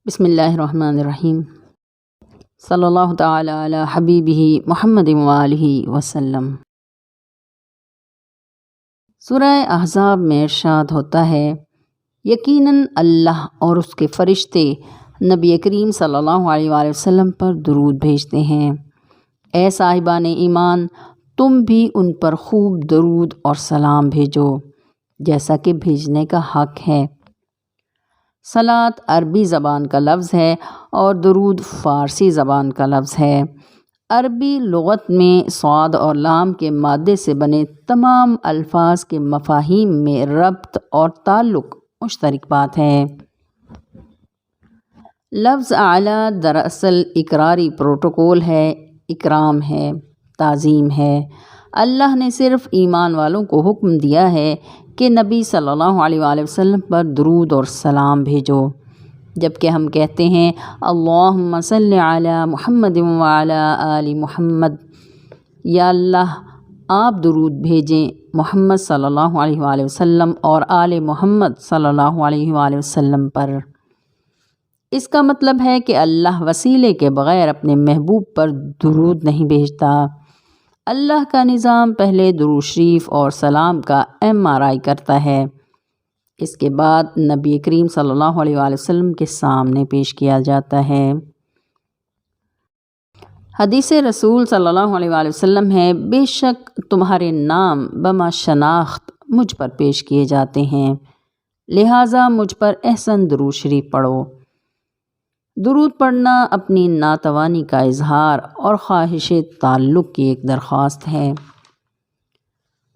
بسم اللہ الرحمن الرحیم صلی اللہ تعالی علی حبیبہ محمد وآلہ وسلم۔ سورہ احزاب میں ارشاد ہوتا ہے، یقیناً اللہ اور اس کے فرشتے نبی کریم صلی اللہ علیہ وآلہ وسلم پر درود بھیجتے ہیں۔ اے صاحبان ایمان، تم بھی ان پر خوب درود اور سلام بھیجو جیسا کہ بھیجنے کا حق ہے۔ صلاۃ عربی زبان کا لفظ ہے اور درود فارسی زبان کا لفظ ہے۔ عربی لغت میں صاد اور لام کے مادے سے بنے تمام الفاظ کے مفاہیم میں ربط اور تعلق مشترک بات ہے۔ لفظ اعلیٰ دراصل اقراری پروٹوکول ہے، اکرام ہے، تعظیم ہے۔ اللہ نے صرف ایمان والوں کو حکم دیا ہے کہ نبی صلی اللہ علیہ وآلہ وسلم پر درود اور سلام بھیجو، جبکہ ہم کہتے ہیں اللہم صلی علی محمد وعلی آل محمد، یا اللہ آپ درود بھیجیں محمد صلی اللہ علیہ وآلہ وسلم اور آل محمد صلی اللہ علیہ وآلہ وسلم پر۔ اس کا مطلب ہے کہ اللہ وسیلے کے بغیر اپنے محبوب پر درود نہیں بھیجتا۔ اللہ کا نظام پہلے درود شریف اور سلام کا MRI کرتا ہے، اس کے بعد نبی کریم صلی اللہ علیہ وآلہ وسلم کے سامنے پیش کیا جاتا ہے۔ حدیث رسول صلی اللہ علیہ وآلہ وسلم ہے، بے شک تمہارے نام بما شناخت مجھ پر پیش کیے جاتے ہیں، لہٰذا مجھ پر احسن درود شریف پڑھو۔ درود پڑھنا اپنی ناتوانی کا اظہار اور خواہش تعلق کی ایک درخواست ہے،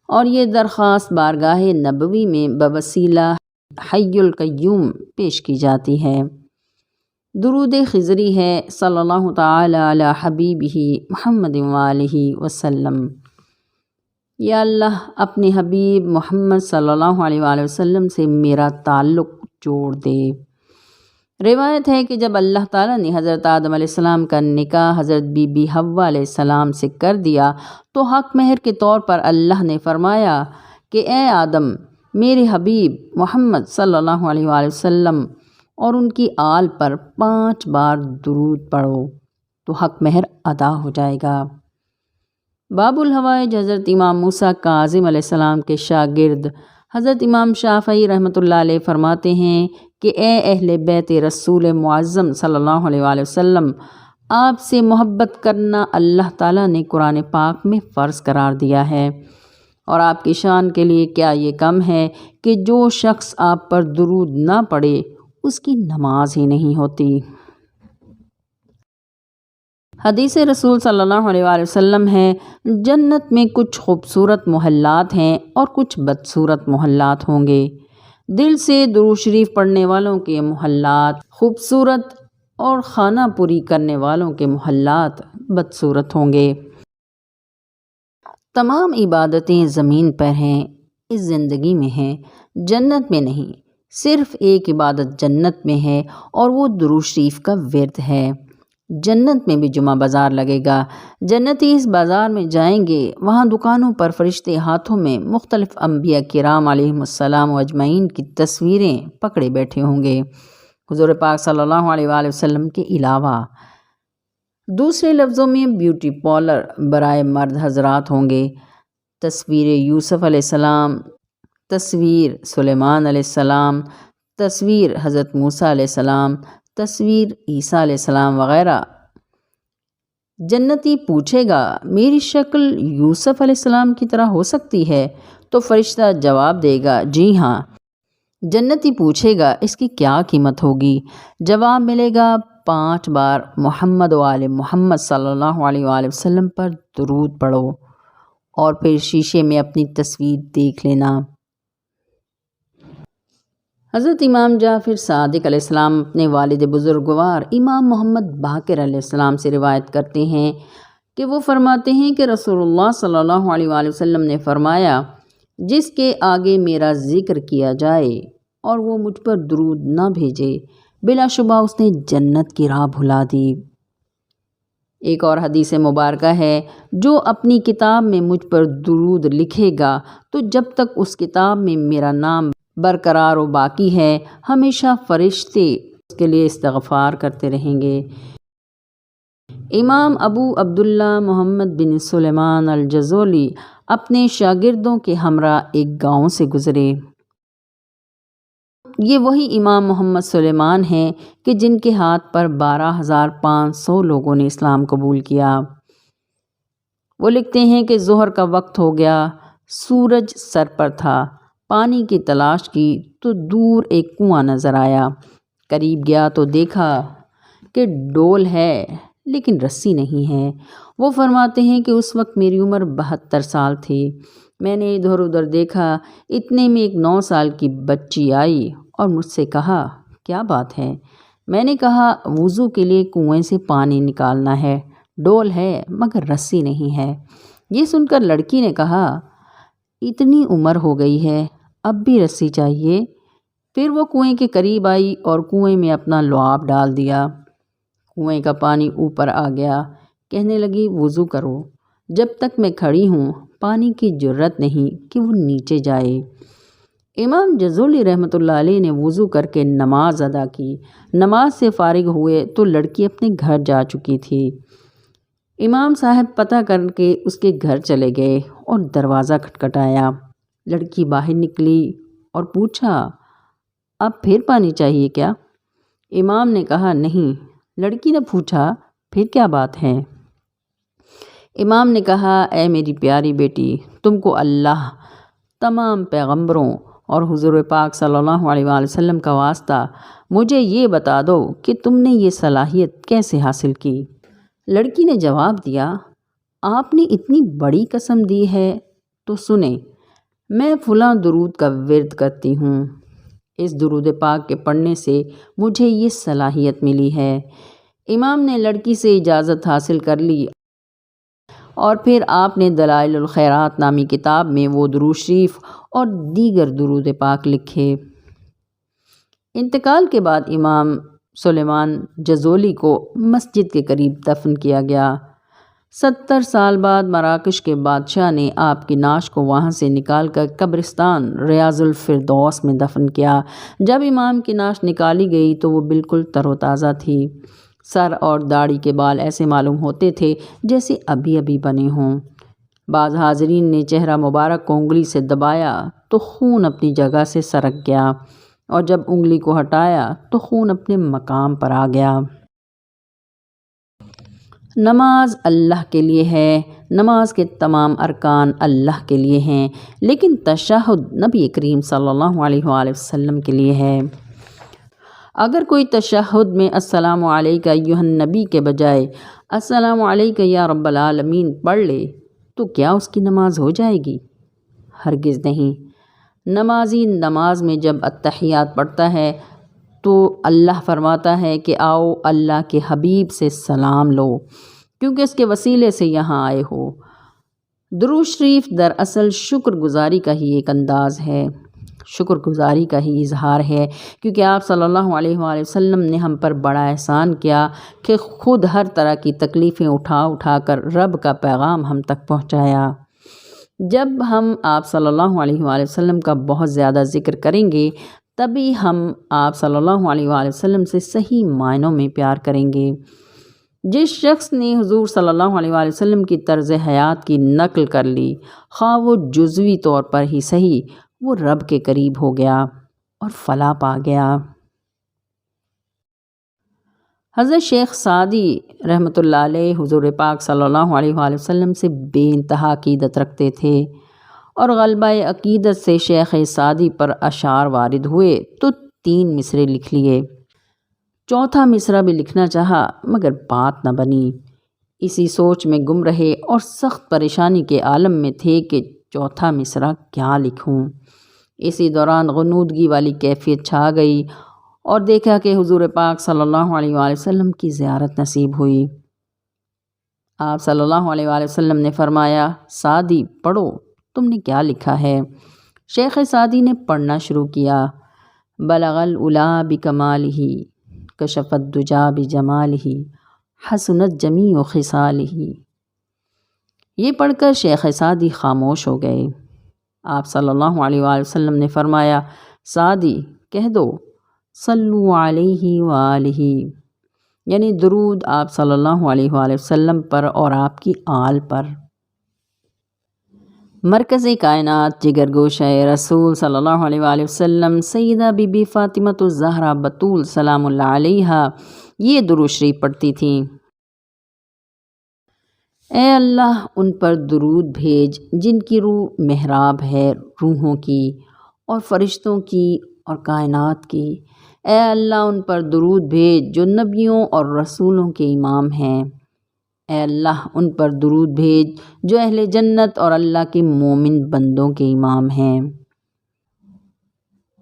اور یہ درخواست بارگاہ نبوی میں بوسیلہ حی القیوم پیش کی جاتی ہے۔ درود خضری ہے، صلی اللہ تعالی علی حبیبہ محمد وآلہ وسلم، یا اللہ اپنے حبیب محمد صلی اللہ علیہ وآلہ وسلم سے میرا تعلق جوڑ دے۔ روایت ہے کہ جب اللہ تعالیٰ نے حضرت آدم علیہ السلام کا نکاح حضرت بی بی حوا علیہ السلام سے کر دیا تو حق مہر کے طور پر اللہ نے فرمایا کہ اے آدم، میرے حبیب محمد صلی اللہ علیہ وآلہ وسلم اور ان کی آل پر 5 بار درود پڑھو تو حق مہر ادا ہو جائے گا۔ باب الحوائج حضرت امام موسیٰ کاظم علیہ السلام کے شاگرد حضرت امام شافعی رحمۃ اللہ علیہ فرماتے ہیں کہ اے اہل بیت رسول معظم صلی اللہ علیہ وآلہ وسلم، آپ سے محبت کرنا اللہ تعالیٰ نے قرآن پاک میں فرض قرار دیا ہے، اور آپ کی شان کے لیے کیا یہ کم ہے کہ جو شخص آپ پر درود نہ پڑھے اس کی نماز ہی نہیں ہوتی۔ حدیث رسول صلی اللہ علیہ وآلہ وسلم ہے، جنت میں کچھ خوبصورت محلات ہیں اور کچھ بدصورت محلات ہوں گے۔ دل سے درود شریف پڑھنے والوں کے محلات خوبصورت اور خانہ پوری کرنے والوں کے محلات بدصورت ہوں گے۔ تمام عبادتیں زمین پر ہیں، اس زندگی میں ہیں، جنت میں نہیں۔ صرف ایک عبادت جنت میں ہے اور وہ درود شریف کا ورد ہے۔ جنت میں بھی جمعہ بازار لگے گا، جنتی اس بازار میں جائیں گے، وہاں دکانوں پر فرشتے ہاتھوں میں مختلف انبیاء کرام علیہم السلام و اجمعین کی تصویریں پکڑے بیٹھے ہوں گے، حضور پاک صلی اللہ علیہ وآلہ وسلم کے علاوہ۔ دوسرے لفظوں میں بیوٹی پارلر برائے مرد حضرات ہوں گے، تصویر یوسف علیہ السلام، تصویر سلیمان علیہ السلام، تصویر حضرت موسیٰ علیہ السلام، تصویر عیسیٰ علیہ السلام وغیرہ۔ جنتی پوچھے گا میری شکل یوسف علیہ السلام کی طرح ہو سکتی ہے؟ تو فرشتہ جواب دے گا جی ہاں۔ جنتی پوچھے گا اس کی کیا قیمت ہوگی؟ جواب ملے گا 5 بار محمد و آل محمد صلی اللہ علیہ وآلہ وسلم پر درود پڑھو اور پھر شیشے میں اپنی تصویر دیکھ لینا۔ حضرت امام جعفر صادق علیہ السلام اپنے والد بزرگوار امام محمد باقر علیہ السلام سے روایت کرتے ہیں کہ وہ فرماتے ہیں کہ رسول اللہ صلی اللہ علیہ وآلہ وسلم نے فرمایا، جس کے آگے میرا ذکر کیا جائے اور وہ مجھ پر درود نہ بھیجے، بلا شبہ اس نے جنت کی راہ بھلا دی۔ ایک اور حدیث مبارکہ ہے، جو اپنی کتاب میں مجھ پر درود لکھے گا تو جب تک اس کتاب میں میرا نام برقرار و باقی ہے، ہمیشہ فرشتے کے لیے استغفار کرتے رہیں گے۔ امام ابو عبداللہ محمد بن سلیمان الجزولی اپنے شاگردوں کے ہمراہ ایک گاؤں سے گزرے۔ یہ وہی امام محمد سلیمان ہیں کہ جن کے ہاتھ پر 12,500 لوگوں نے اسلام قبول کیا۔ وہ لکھتے ہیں کہ ظہر کا وقت ہو گیا، سورج سر پر تھا، پانی کی تلاش کی تو دور ایک کنواں نظر آیا، قریب گیا تو دیکھا کہ ڈول ہے لیکن رسی نہیں ہے۔ وہ فرماتے ہیں کہ اس وقت میری عمر 72 سال تھی۔ میں نے ادھر ادھر دیکھا، اتنے میں ایک 9 سال کی بچی آئی اور مجھ سے کہا کیا بات ہے؟ میں نے کہا وضو کے لیے کنویں سے پانی نکالنا ہے، ڈول ہے مگر رسی نہیں ہے۔ یہ سن کر لڑکی نے کہا اتنی عمر ہو گئی ہے اب بھی رسی چاہیے؟ پھر وہ کنویں کے قریب آئی اور کنویں میں اپنا لعاب ڈال دیا۔ کنویں کا پانی اوپر آ گیا، کہنے لگی وضو کرو، جب تک میں کھڑی ہوں پانی کی جرت نہیں کہ وہ نیچے جائے۔ امام جزولی رحمۃ اللہ علیہ نے وضو کر کے نماز ادا کی۔ نماز سے فارغ ہوئے تو لڑکی اپنے گھر جا چکی تھی۔ امام صاحب پتہ کر کے اس کے گھر چلے گئے اور دروازہ کھٹکھٹایا۔ لڑکی باہر نکلی اور پوچھا اب پھر پانی چاہیے کیا؟ امام نے کہا نہیں۔ لڑکی نے پوچھا پھر کیا بات ہے؟ امام نے کہا اے میری پیاری بیٹی، تم کو اللہ، تمام پیغمبروں اور حضور پاک صلی اللہ علیہ وآلہ وسلم کا واسطہ، مجھے یہ بتا دو کہ تم نے یہ صلاحیت کیسے حاصل کی؟ لڑکی نے جواب دیا آپ نے اتنی بڑی قسم دی ہے تو سنیں، میں فلاں درود کا ورد کرتی ہوں، اس درود پاک کے پڑھنے سے مجھے یہ صلاحیت ملی ہے۔ امام نے لڑکی سے اجازت حاصل کر لی اور پھر آپ نے دلائل الخیرات نامی کتاب میں وہ درود شریف اور دیگر درود پاک لکھے۔ انتقال کے بعد امام سلیمان جزولی کو مسجد کے قریب دفن کیا گیا۔ 70 سال بعد مراکش کے بادشاہ نے آپ کی نعش کو وہاں سے نکال کر قبرستان ریاض الفردوس میں دفن کیا۔ جب امام کی نعش نکالی گئی تو وہ بالکل تر و تازہ تھی۔ سر اور داڑھی کے بال ایسے معلوم ہوتے تھے جیسے ابھی ابھی بنے ہوں۔ بعض حاضرین نے چہرہ مبارک کو انگلی سے دبایا تو خون اپنی جگہ سے سرک گیا، اور جب انگلی کو ہٹایا تو خون اپنے مقام پر آ گیا۔ نماز اللہ کے لیے ہے، نماز کے تمام ارکان اللہ کے لیے ہیں، لیکن تشہد نبی کریم صلی اللہ علیہ وآلہ وسلم کے لیے ہے۔ اگر کوئی تشہد میں السلام علیک ایھا النبی کے بجائے السلام علیک یا رب العالمین پڑھ لے تو کیا اس کی نماز ہو جائے گی؟ ہرگز نہیں۔ نمازی نماز میں جب اتحیات پڑھتا ہے تو اللہ فرماتا ہے کہ آؤ اللہ کے حبیب سے سلام لو، کیونکہ اس کے وسیلے سے یہاں آئے ہو۔ درود شریف دراصل شکر گزاری کا ہی ایک انداز ہے، شکر گزاری کا ہی اظہار ہے، کیونکہ آپ صلی اللہ علیہ وآلہ وسلم نے ہم پر بڑا احسان کیا کہ خود ہر طرح کی تکلیفیں اٹھا اٹھا کر رب کا پیغام ہم تک پہنچایا۔ جب ہم آپ صلی اللہ علیہ وآلہ وسلم کا بہت زیادہ ذکر کریں گے تبھی ہم آپ صلی اللہ علیہ وآلہ وسلم سے صحیح معنوں میں پیار کریں گے۔ جس شخص نے حضور صلی اللہ علیہ وآلہ وسلم کی طرز حیات کی نقل کر لی، خواہ وہ جزوی طور پر ہی صحیح، وہ رب کے قریب ہو گیا اور فلاح پا گیا۔ حضرت شیخ سعدی رحمۃ اللہ علیہ حضور پاک صلی اللہ علیہ وآلہ وسلم سے بے انتہا عقیدت رکھتے تھے، اور غلبہ عقیدت سے شیخ سعدی پر اشعار وارد ہوئے تو 3 مصرے لکھ لیے۔ چوتھا مصرع بھی لکھنا چاہا مگر بات نہ بنی۔ اسی سوچ میں گم رہے اور سخت پریشانی کے عالم میں تھے کہ چوتھا مصرع کیا لکھوں۔ اسی دوران غنودگی والی کیفیت چھا گئی اور دیکھا کہ حضور پاک صلی اللہ علیہ وآلہ وسلم کی زیارت نصیب ہوئی۔ آپ صلی اللہ علیہ وآلہ وسلم نے فرمایا سعدی پڑھو، تم نے کیا لکھا ہے؟ شیخ سعدی نے پڑھنا شروع کیا، بلغ العلا بکمالہ کشف الدجا بجمالہ حسنت جمیع خصالہ۔ یہ پڑھ کر شیخ سعدی خاموش ہو گئے۔ آپ صلی اللہ علیہ وآلہ وسلم نے فرمایا سعدی کہہ دو صلو علیہ وآلہ، یعنی درود آپ صلی اللہ علیہ وآلہ وسلم پر اور آپ کی آل پر۔ مرکز کائنات جگر گوشہ رسول صلی اللہ علیہ وآلہ وسلم سیدہ بی بی فاطمۃ الزہرا بتول سلام اللہ علیہا یہ درود شریف پڑھتی تھیں: اے اللہ ان پر درود بھیج جن کی روح محراب ہے روحوں کی اور فرشتوں کی اور کائنات کی۔ اے اللہ ان پر درود بھیج جو نبیوں اور رسولوں کے امام ہیں۔ اے اللہ ان پر درود بھیج جو اہل جنت اور اللہ کے مومن بندوں کے امام ہیں۔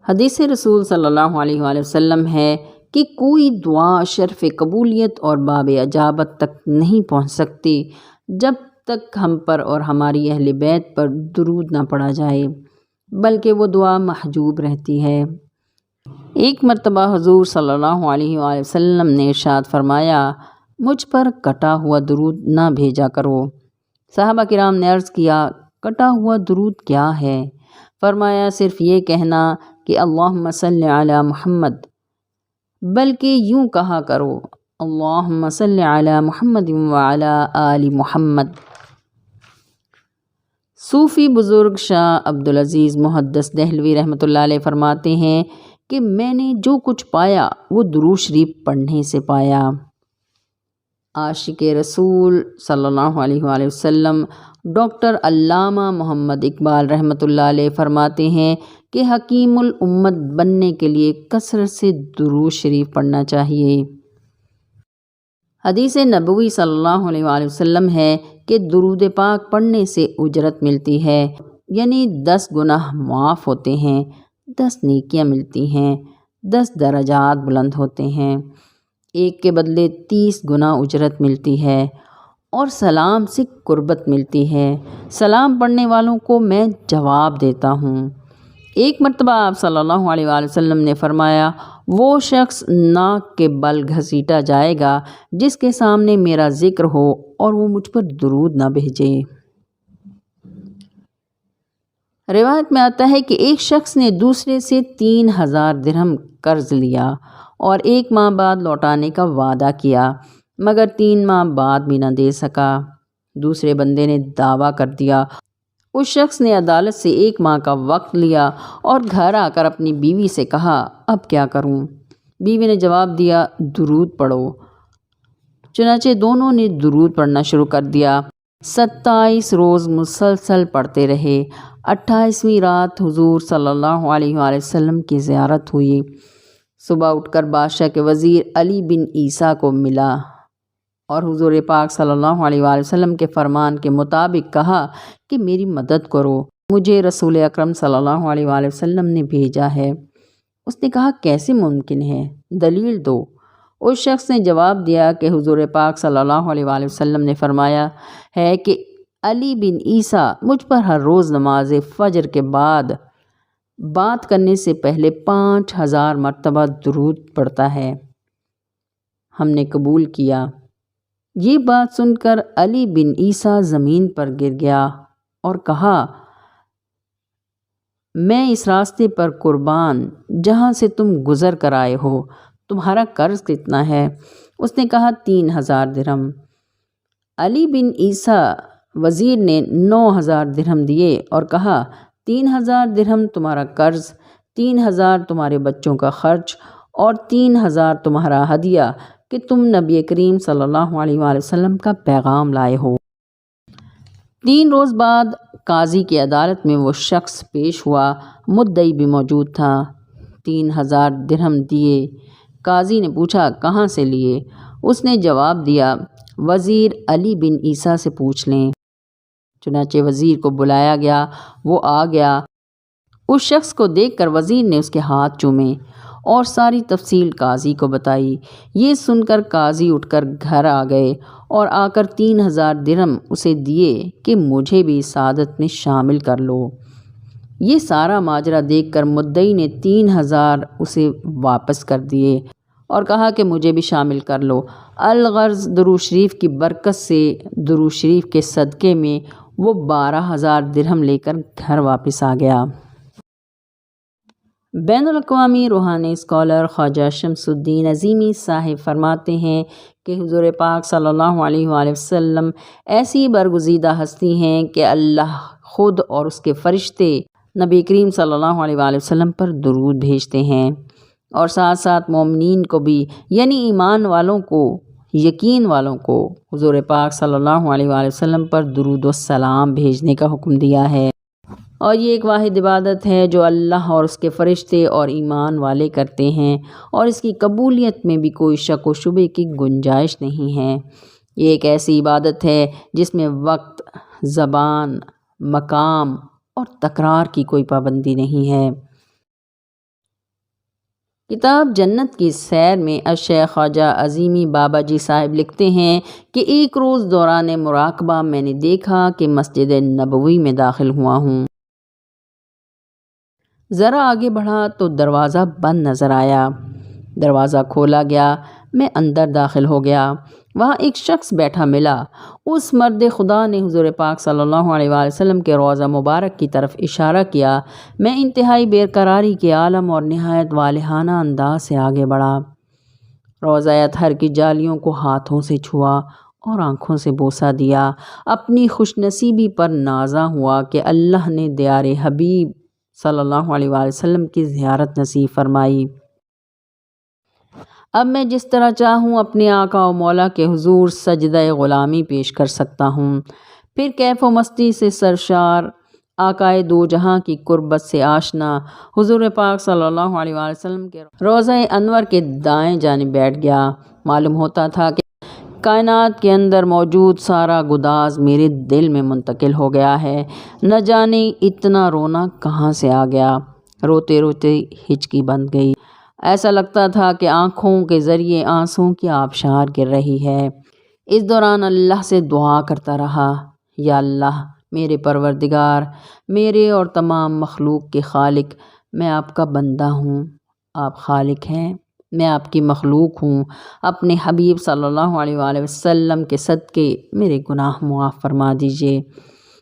حدیث رسول صلی اللہ علیہ وآلہ وسلم ہے کہ کوئی دعا شرف قبولیت اور باب اجابت تک نہیں پہنچ سکتی جب تک ہم پر اور ہماری اہل بیت پر درود نہ پڑھا جائے، بلکہ وہ دعا محجوب رہتی ہے۔ ایک مرتبہ حضور صلی اللہ علیہ وآلہ وسلم نے ارشاد فرمایا: مجھ پر کٹا ہوا درود نہ بھیجا کرو۔ صحابہ کرام نے عرض کیا: کٹا ہوا درود کیا ہے؟ فرمایا: صرف یہ کہنا کہ اللہم صلی علی محمد، بلکہ یوں کہا کرو: اللہم صلی علی محمد وعلی آل محمد۔ صوفی بزرگ شاہ عبدالعزیز محدث دہلوی رحمۃ اللہ علیہ فرماتے ہیں کہ میں نے جو کچھ پایا وہ درود شریف پڑھنے سے پایا۔ عاشق رسول صلی اللہ علیہ وآلہ وسلم ڈاکٹر علامہ محمد اقبال رحمۃ اللہ علیہ فرماتے ہیں کہ حکیم الامت بننے کے لیے کثرت سے درود شریف پڑھنا چاہیے۔ حدیث نبوی صلی اللہ علیہ وآلہ وسلم ہے کہ درود پاک پڑھنے سے اجرت ملتی ہے، یعنی 10 گناہ معاف ہوتے ہیں، 10 نیکیاں ملتی ہیں، 10 درجات بلند ہوتے ہیں، ایک کے بدلے 30 گنا اجرت ملتی ہے، اور سلام سے قربت ملتی ہے۔ سلام پڑھنے والوں کو میں جواب دیتا ہوں۔ ایک مرتبہ آپ صلی اللہ علیہ وآلہ وسلم نے فرمایا: وہ شخص ناک کے بل گھسیٹا جائے گا جس کے سامنے میرا ذکر ہو اور وہ مجھ پر درود نہ بھیجے۔ روایت میں آتا ہے کہ ایک شخص نے دوسرے سے 3000 درہم قرض لیا اور 1 ماہ بعد لوٹانے کا وعدہ کیا، مگر 3 ماہ بعد بھی نہ دے سکا۔ دوسرے بندے نے دعویٰ کر دیا۔ اس شخص نے عدالت سے 1 ماہ کا وقت لیا اور گھر آ کر اپنی بیوی سے کہا: اب کیا کروں؟ بیوی نے جواب دیا: درود پڑھو۔ چنانچہ دونوں نے درود پڑھنا شروع کر دیا۔ 27 روز مسلسل پڑھتے رہے۔ 28ویں رات حضور صلی اللہ علیہ وآلہ وسلم کی زیارت ہوئی۔ صبح اٹھ کر بادشاہ کے وزیر علی بن عیسیٰ کو ملا اور حضور پاک صلی اللہ علیہ وآلہ وسلم کے فرمان کے مطابق کہا کہ میری مدد کرو، مجھے رسول اکرم صلی اللہ علیہ وآلہ وسلم نے بھیجا ہے۔ اس نے کہا: کیسے ممکن ہے؟ دلیل دو۔ اس شخص نے جواب دیا کہ حضور پاک صلی اللہ علیہ وآلہ وسلم نے فرمایا ہے کہ علی بن عیسیٰ مجھ پر ہر روز نماز فجر کے بعد بات کرنے سے پہلے 5000 مرتبہ درود پڑھتا ہے۔ ہم نے قبول کیا۔ یہ بات سن کر علی بن عیسیٰ زمین پر گر گیا اور کہا: میں اس راستے پر قربان جہاں سے تم گزر کر آئے ہو، تمہارا قرض کتنا ہے؟ اس نے کہا: 3000 درہم۔ علی بن عیسیٰ وزیر نے 9000 درہم دیے اور کہا: 3000 درہم تمہارا قرض، 3000 تمہارے بچوں کا خرچ اور 3000 تمہارا ہدیہ کہ تم نبی کریم صلی اللہ علیہ وآلہ وسلم کا پیغام لائے ہو۔ 3 روز بعد قاضی کی عدالت میں وہ شخص پیش ہوا، مدعی بھی موجود تھا۔ 3000 درہم دیے۔ قاضی نے پوچھا: کہاں سے لیے؟ اس نے جواب دیا: وزیر علی بن عیسیٰ سے پوچھ لیں۔ چنانچہ وزیر کو بلایا گیا، وہ آ گیا۔ اس شخص کو دیکھ کر وزیر نے اس کے ہاتھ چومے اور ساری تفصیل قاضی کو بتائی۔ یہ سن کر قاضی اٹھ کر گھر آ گئے اور آ کر 3000 درہم اسے دیے کہ مجھے بھی سعادت میں شامل کر لو۔ یہ سارا ماجرا دیکھ کر مدعی نے 3000 اسے واپس کر دیے اور کہا کہ مجھے بھی شامل کر لو۔ الغرض درود شریف کی برکت سے، درود شریف کے صدقے میں وہ 12000 درہم لے کر گھر واپس آ گیا۔ بین الاقوامی روحانی اسکالر خواجہ شمس الدین عظیمی صاحب فرماتے ہیں کہ حضور پاک صلی اللہ علیہ وآلہ وسلم ایسی برگزیدہ ہستی ہیں کہ اللہ خود اور اس کے فرشتے نبی کریم صلی اللہ علیہ وآلہ وسلم پر درود بھیجتے ہیں، اور ساتھ ساتھ مومنین کو بھی، یعنی ایمان والوں کو، یقین والوں کو حضور پاک صلی اللہ علیہ وآلہ وسلم پر درود و سلام بھیجنے کا حکم دیا ہے، اور یہ ایک واحد عبادت ہے جو اللہ اور اس کے فرشتے اور ایمان والے کرتے ہیں، اور اس کی قبولیت میں بھی کوئی شک و شبے کی گنجائش نہیں ہے۔ یہ ایک ایسی عبادت ہے جس میں وقت، زبان، مقام اور تکرار کی کوئی پابندی نہیں ہے۔ کتاب جنت کی سیر میں الشیخ خواجہ عظیمی بابا جی صاحب لکھتے ہیں کہ ایک روز دوران مراقبہ میں نے دیکھا کہ مسجد نبوی میں داخل ہوا ہوں۔ ذرا آگے بڑھا تو دروازہ بند نظر آیا، دروازہ کھولا گیا، میں اندر داخل ہو گیا، وہاں ایک شخص بیٹھا ملا۔ اس مرد خدا نے حضور پاک صلی اللہ علیہ وآلہ وسلم کے روضہ مبارک کی طرف اشارہ کیا۔ میں انتہائی بیقراری کے عالم اور نہایت والہانہ انداز سے آگے بڑھا، روضہ اطہر کی جالیوں کو ہاتھوں سے چھوا اور آنکھوں سے بوسہ دیا، اپنی خوش نصیبی پر نازاں ہوا کہ اللہ نے دیار حبیب صلی اللہ علیہ وآلہ وسلم کی زیارت نصیب فرمائی۔ اب میں جس طرح چاہوں اپنے آقا و مولا کے حضور سجدہ غلامی پیش کر سکتا ہوں۔ پھر کیف و مستی سے سرشار، آقائے دو جہاں کی قربت سے آشنا، حضور پاک صلی اللہ علیہ وآلہ وسلم کے روضہ انور کے دائیں جانب بیٹھ گیا۔ معلوم ہوتا تھا کہ کائنات کے اندر موجود سارا گداز میرے دل میں منتقل ہو گیا ہے۔ نہ جانے اتنا رونا کہاں سے آ گیا، روتے روتے ہچکی بند گئی، ایسا لگتا تھا کہ آنکھوں کے ذریعے آنسوں کی آبشار گر رہی ہے۔ اس دوران اللہ سے دعا کرتا رہا، یا اللہ میرے پروردگار، میرے اور تمام مخلوق کے خالق، میں آپ کا بندہ ہوں، آپ خالق ہیں، میں آپ کی مخلوق ہوں، اپنے حبیب صلی اللہ علیہ وآلہ وسلم کے صدقے میرے گناہ معاف فرما دیجیے۔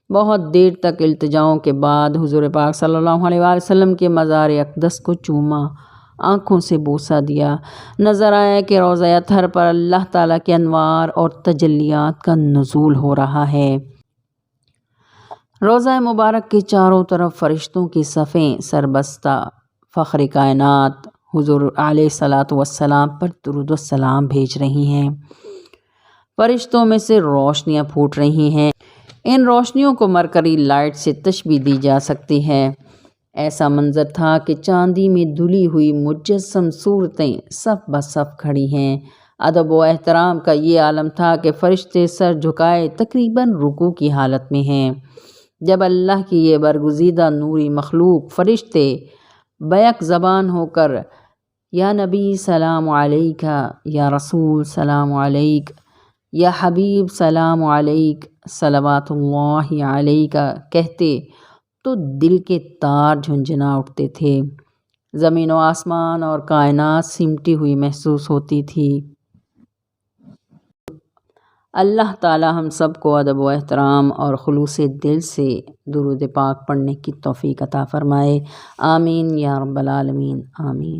بہت دیر تک التجاؤں کے بعد حضور پاک صلی اللہ علیہ وآلہ وسلم کے مزار اقدس کو چوما، آنکھوں سے بوسہ دیا۔ نظر آیا کہ روضہ اطہر پر اللہ تعالیٰ کے انوار اور تجلیات کا نزول ہو رہا ہے۔ روضہ مبارک کے چاروں طرف فرشتوں کی صفیں سربستہ فخر کائنات حضور علیہ الصلاۃ والسلام پر درود و سلام بھیج رہی ہیں۔ فرشتوں میں سے روشنیاں پھوٹ رہی ہیں، ان روشنیوں کو مرکری لائٹ سے تشبیہ دی جا سکتی ہے۔ ایسا منظر تھا کہ چاندی میں دھلی ہوئی مجسم صورتیں صف بصف کھڑی ہیں۔ ادب و احترام کا یہ عالم تھا کہ فرشتے سر جھکائے تقریباً رکوع کی حالت میں ہیں۔ جب اللہ کی یہ برگزیدہ نوری مخلوق فرشتے بیک زبان ہو کر یا نبی سلام علیک، یا رسول سلام علیک، یا حبیب سلام علیک، صلوات اللہ علیک کہتے تو دل کے تار جھنجھنا اٹھتے تھے، زمین و آسمان اور کائنات سمٹی ہوئی محسوس ہوتی تھی۔ اللہ تعالی ہم سب کو ادب و احترام اور خلوص دل سے درود پاک پڑھنے کی توفیق عطا فرمائے، آمین یا رب العالمین، آمین۔